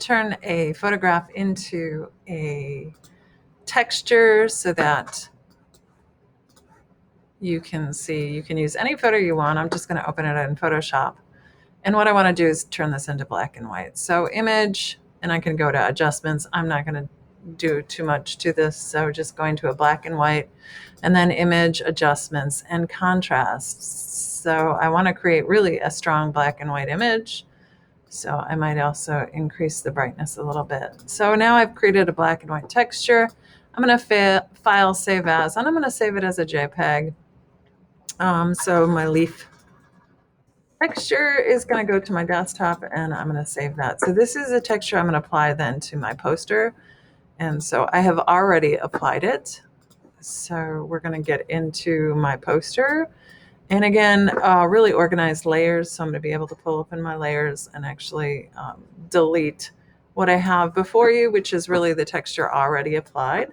turn a photograph into a texture so that you can see, you can use any photo you want. I'm just going to open it in Photoshop. And what I want to do is turn this into black and white. So image, and I can go to adjustments. I'm not going to do too much to this. So just going to a black and white, and then image, adjustments, and contrasts. So I want to create really a strong black and white image. So I might also increase the brightness a little bit. So now I've created a black and white texture. I'm going to file save as, and I'm going to save it as a JPEG. So my leaf texture is going to go to my desktop, and I'm going to save that. So this is a texture I'm going to apply then to my poster. And so I have already applied it. So we're going to get into my poster. And again, really organized layers. So I'm going to be able to pull open my layers and actually delete what I have before you, which is really the texture already applied.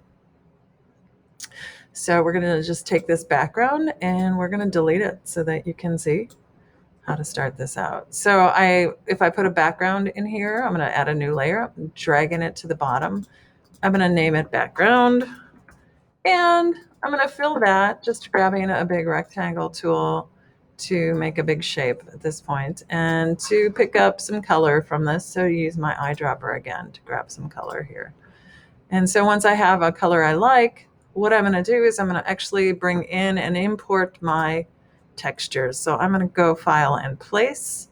So we're going to just take this background and we're going to delete it so that you can see how to start this out. So if I put a background in here, I'm going to add a new layer. I'm dragging it to the bottom. I'm going to name it background. And I'm going to fill that, just grabbing a big rectangle tool to make a big shape at this point, and to pick up some color from this. So use my eyedropper again to grab some color here. And so once I have a color I like, what I'm going to do is I'm going to actually bring in and import my textures. So I'm going to go File and Place,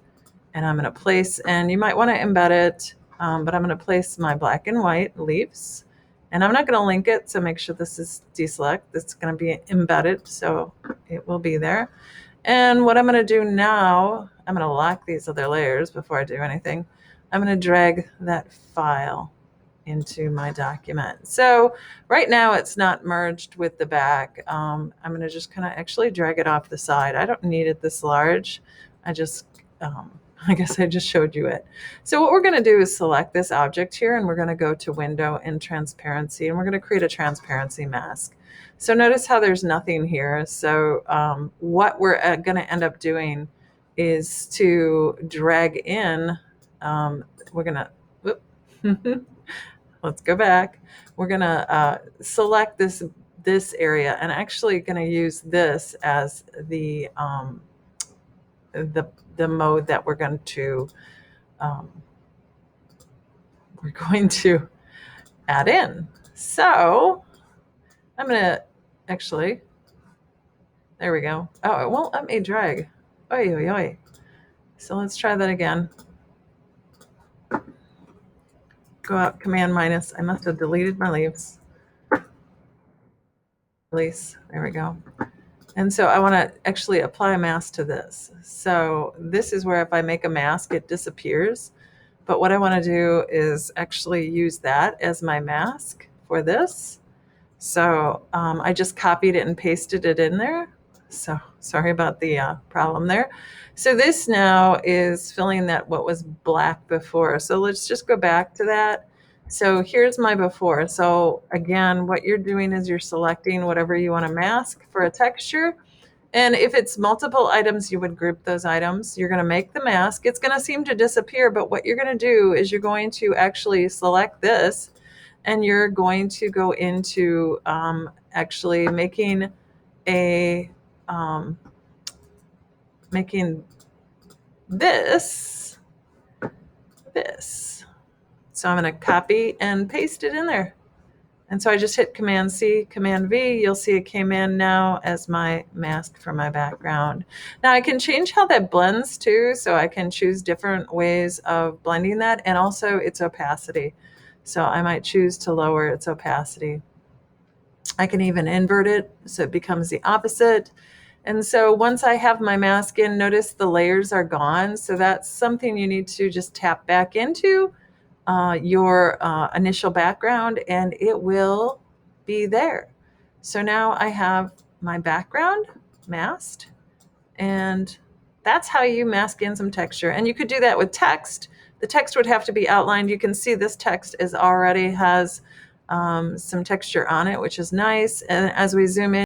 and I'm going to place, and you might want to embed it, but I'm going to place my black and white leaves. And I'm not going to link it, so make sure this is deselect. It's going to be embedded, so it will be there. And what I'm going to do now, I'm going to lock these other layers before I do anything. I'm going to drag that file into my document. So right now it's not merged with the back. I'm going to just kind of actually drag it off the side. I don't need it this large. I guess I just showed you it. So what we're going to do is select this object here, and we're going to go to Window and Transparency, and we're going to create a transparency mask. So notice how there's nothing here. So what we're going to end up doing is to drag in, we're going to, whoop, let's go back. We're going to select this area, and actually going to use this as the mode that we're going to add in. So I'm going to actually, there we go. Oh, it won't let me drag. Oy, oy, oy. So let's try that again. Go out, Command minus. I must have deleted my leaves. Release. There we go. And so I want to actually apply a mask to this. So this is where if I make a mask, it disappears. But what I want to do is actually use that as my mask for this. So I just copied it and pasted it in there. So sorry about the problem there. So this now is filling that what was black before. So let's just go back to that. So here's my before. So again, what you're doing is you're selecting whatever you want to mask for a texture. And if it's multiple items, you would group those items. You're going to make the mask. It's going to seem to disappear, but what you're going to do is you're going to actually select this, and you're going to go into actually making this. So I'm going to copy and paste it in there. And so I just hit Command C, Command V. You'll see it came in now as my mask for my background. Now I can change how that blends too. So I can choose different ways of blending that, and also its opacity. So I might choose to lower its opacity. I can even invert it so it becomes the opposite. And so once I have my mask in, notice the layers are gone. So that's something you need to just tap back into your initial background, and it will be there. So now I have my background masked, and that's how you mask in some texture. And you could do that with text. The text would have to be outlined. You can see this text already has some texture on it, which is nice. And as we zoom in,